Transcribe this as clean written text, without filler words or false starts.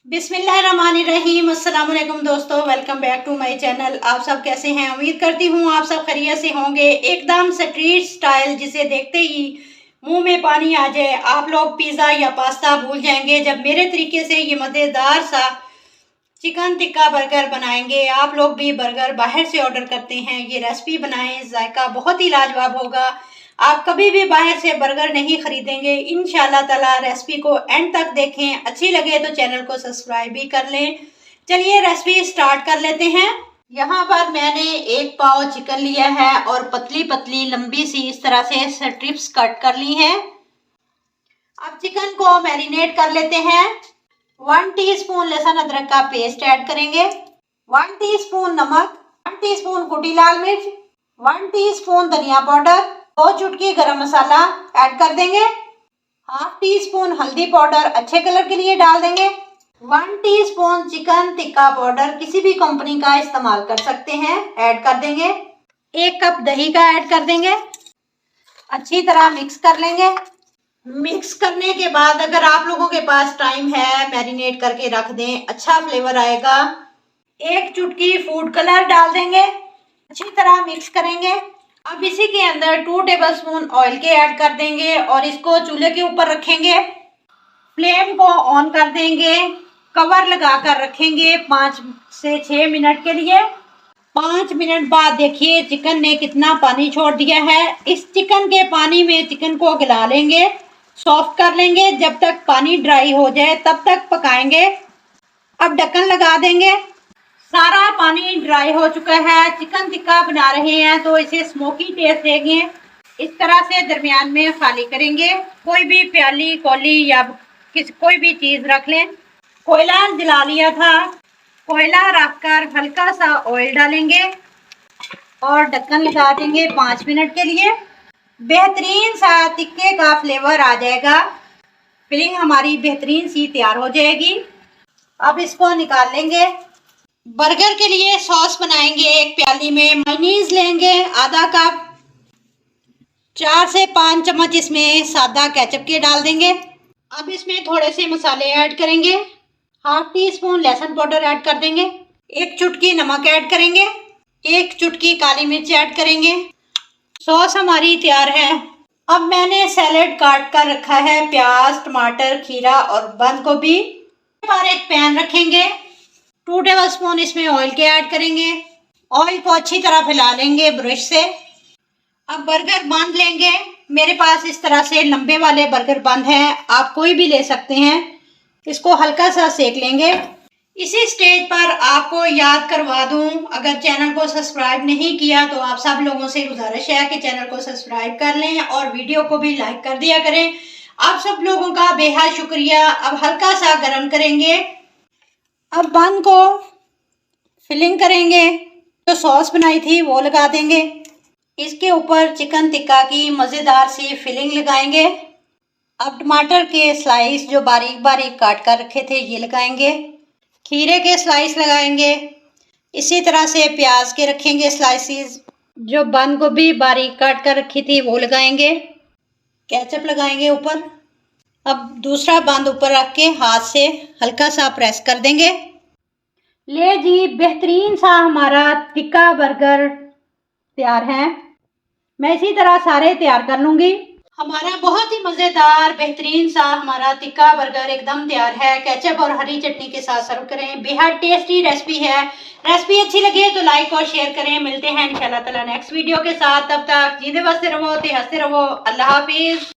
बिस्मिल्लाहिर्रहमानिर्रहीम। अस्सलाम वालेकुम दोस्तों, welcome back to my channel. आप सब कैसे हैं? उम्मीद करती हूँ आप सब खैरियत से होंगे। एकदम स्ट्रीट स्टाइल जिसे देखते ही मुंह में पानी आ जाए, आप लोग पिज़्ज़ा या पास्ता भूल जाएंगे जब मेरे तरीके से ये मज़ेदार सा चिकन टिक्का बर्गर बनाएंगे। आप लोग भी बर्गर बाहर से ऑर्डर करते हैं, ये रेसिपी बनाएं, जायका बहुत ही लाजवाब होगा। आप कभी भी बाहर से बर्गर नहीं खरीदेंगे इंशाल्लाह ताला। रेसिपी को एंड तक देखें, अच्छी लगे तो चैनल को सब्सक्राइब भी कर लें। चलिए रेसिपी स्टार्ट कर लेते हैं। यहाँ पर मैंने 1 पाव चिकन लिया है और पतली पतली लंबी सी इस तरह से स्ट्रिप्स कट कर ली हैं। अब चिकन को मैरिनेट कर लेते हैं। 1 टीस्पून लहसुन अदरक का पेस्ट ऐड करेंगे, 1 टीस्पून नमक, 1 टीस्पून कुटी लाल मिर्च, 1 टीस्पून धनिया पाउडर, 2 चुटकी गरम मसाला ऐड कर देंगे, हाफ टी स्पून हल्दी पाउडर अच्छे कलर के लिए डाल देंगे, 1 टीस्पून चिकन टिक्का पाउडर किसी भी कंपनी का इस्तेमाल कर सकते हैं ऐड कर देंगे, 1 कप दही का ऐड कर देंगे। अच्छी तरह मिक्स कर लेंगे। मिक्स करने के बाद अगर आप लोगों के पास टाइम है मैरिनेट करके रख दें, अच्छा फ्लेवर आएगा। 1 चुटकी फूड कलर डाल देंगे, अच्छी तरह मिक्स करेंगे। अब इसी के अंदर 2 टेबलस्पून ऑयल के ऐड कर देंगे और इसको चूल्हे के ऊपर रखेंगे। फ्लेम को ऑन कर देंगे, कवर लगा कर रखेंगे 5 से 6 मिनट के लिए। 5 मिनट बाद देखिए चिकन ने कितना पानी छोड़ दिया है। इस चिकन के पानी में चिकन को गला लेंगे, सॉफ्ट कर लेंगे। जब तक पानी ड्राई हो जाए तब तक पकाएंगे। अब ढक्कन लगा देंगे। सारा पानी ड्राई हो चुका है। चिकन टिक्का बना रहे हैं तो इसे स्मोकी टेस्ट देंगे। इस तरह से दरमियान में खाली करेंगे। कोई भी प्याली कौली या कोई भी चीज़ रख लें। कोयला जला लिया था, कोयला रखकर हल्का सा ऑयल डालेंगे और ढक्कन लगा देंगे 5 मिनट के लिए। बेहतरीन सा टिक्के का फ्लेवर आ जाएगा। फिलिंग हमारी बेहतरीन सी तैयार हो जाएगी। अब इसको निकाल लेंगे। बर्गर के लिए सॉस बनाएंगे। 1 प्याली में मेयोनीज लेंगे, आधा कप, 4 से 5 चम्मच इसमें सादा केचप के डाल देंगे। अब इसमें थोड़े से मसाले ऐड करेंगे। हाफ टी स्पून लहसुन पाउडर ऐड कर देंगे, 1 चुटकी नमक ऐड करेंगे, 1 चुटकी काली मिर्च ऐड करेंगे। सॉस हमारी तैयार है। अब मैंने सैलेड काट कर रखा है, प्याज, टमाटर, खीरा और बंद गोभी। पर एक पैन रखेंगे, 2 टेबलस्पून इसमें ऑयल के ऐड करेंगे। ऑयल को अच्छी तरह फैला लेंगे ब्रश से। अब बर्गर बांध लेंगे। मेरे पास इस तरह से लंबे वाले बर्गर बंद हैं, आप कोई भी ले सकते हैं। इसको हल्का सा सेक लेंगे। इसी स्टेज पर आपको याद करवा दूं, अगर चैनल को सब्सक्राइब नहीं किया तो आप सब लोगों से गुजारिश है कि चैनल को सब्सक्राइब कर लें और वीडियो को भी लाइक कर दिया करें। आप सब लोगों का बेहद शुक्रिया। अब हल्का सा गर्म करेंगे। अब बन को फिलिंग करेंगे। जो सॉस बनाई थी वो लगा देंगे। इसके ऊपर चिकन टिक्का की मज़ेदार सी फिलिंग लगाएंगे। अब टमाटर के स्लाइस जो बारीक बारीक काट कर रखे थे ये लगाएंगे। खीरे के स्लाइस लगाएंगे। इसी तरह से प्याज के रखेंगे स्लाइसिस। जो बंद गोभी बारीक काट कर रखी थी वो लगाएंगे। केचप लगाएंगे ऊपर। अब दूसरा बंद ऊपर रख के हाथ से हल्का सा प्रेस कर देंगे। ले जी, बेहतरीन सा हमारा टिक्का बर्गर तैयार है। मैं इसी तरह सारे तैयार कर लूँगी। हमारा बहुत ही मज़ेदार बेहतरीन सा हमारा टिक्का बर्गर एकदम तैयार है। केचप और हरी चटनी के साथ सर्व करें। बेहद टेस्टी रेसिपी है। रेसिपी अच्छी लगे तो लाइक और शेयर करें। मिलते हैं इंशाल्लाह ताला नेक्स्ट वीडियो के साथ। तब तक जींदे बसते रहो, हंसते रहो। अल्लाह हाफिज़।